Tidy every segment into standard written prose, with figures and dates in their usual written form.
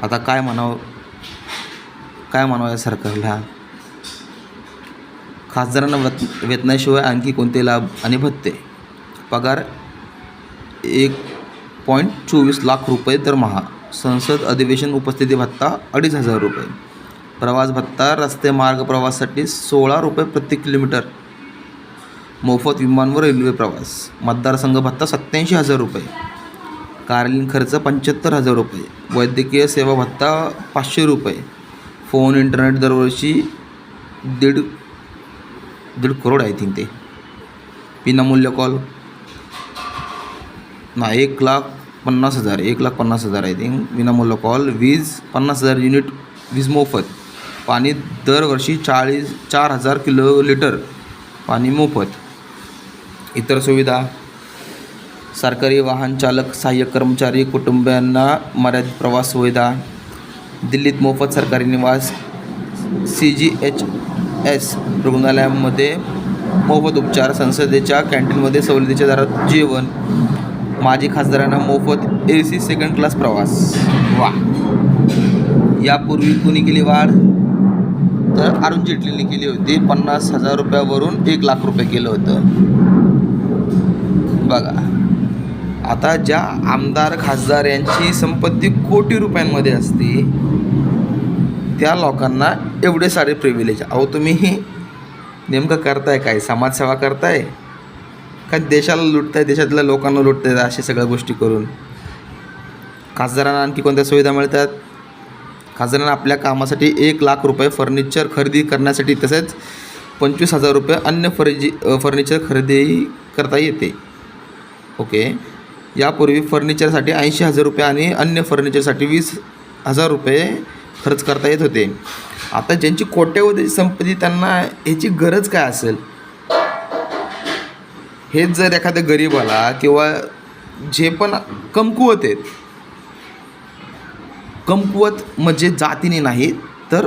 आता काय म्हणावं या सरकारला. खासदारांना वेतनाशिवाय आणखी कोणते लाभ आणि भत्ते. पगार 1.24 लाख रुपये दरमहा. संसद अधिवेशन उपस्थिती भत्ता 2,500 रुपये. प्रवास भत्ता रस्ते मार्ग प्रवासासाठी 16 रुपये प्रति किलोमीटर. मोफत विमान व रेल्वे प्रवास. मतदारसंघ भत्ता 87,000 रुपये. कार्यालयीन खर्च 75,000 रुपये. वैद्यकीय सेवा भत्ता 500 रुपये. फोन इंटरनेट दरवर्षी दीड करोड आय थिंक ते. विनामूल्य कॉल 1,50,000 आय थिंक विनामूल्य कॉल. वीज 50,000 युनिट वीज मोफत. पाणी दरवर्षी 4,000 किलोलिटर पाणी मोफत. इतर सुविधा. सरकारी वाहन चालक सहाय्यक कर्मचारी कुटुंबियांना मर्यादित प्रवास सुविधा. दिल्लीत मोफत सरकारी निवास. CGHS रुग्णालयांमध्ये मोफत उपचार. संसदेच्या कॅन्टीनमध्ये सवलतीच्या दरात जेवण. माजी खासदारांना मोफत AC सेकंड क्लास प्रवास. वा. यापूर्वी कुणी केली वाढ तर अरुण जेटलींनी केली होती. 50,000 रुपयावरून 1 लाख रुपये केलं होतं. बघा आता ज्या आमदार खासदार यांची संपत्ती कोटी रुपयांमध्ये असते त्या लोकांना एवढे सारे प्रिव्हिलेज. अहो तुम्ही नेमकं करताय काय? समाजसेवा करताय का देशाला लुटताय, देशातल्या लोकांना लुटताय अशा सगळ्या गोष्टी करून? खासदारांना आणखी कोणत्या सुविधा मिळतात? खासदारांना आपल्या कामासाठी 1 लाख रुपये फर्निचर खरेदी करण्यासाठी तसेच 25,000 रुपये अन्य फर्निचर खरेदी करता येते. ओके. यापूर्वी फर्निचरसाठी 80,000 रुपये आणि अन्य फर्निचरसाठी 20,000 रुपये खर्च करता येत होते. आता ज्यांची कोट्यवधी संपत्ती त्यांना ह्याची गरज काय असेल? हेच जर एखाद्या गरीबाला किंवा जे पण कमकुवत आहेत, कमकुवत म्हणजे जातीने नाही तर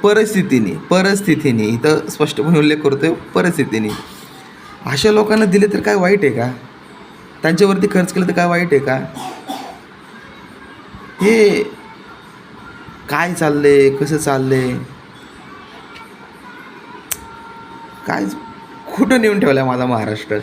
परिस्थितीने इथं स्पष्टपणे उल्लेख करतोय, परिस्थितीने अशा लोकांना दिले तर काय वाईट आहे का? त्यांच्यावरती खर्च केलं तर काय वाईट आहे का? हे काय चाललंय, कसं चाललंय, काय कुठं नेऊन ठेवलं आहे माझा महाराष्ट्र?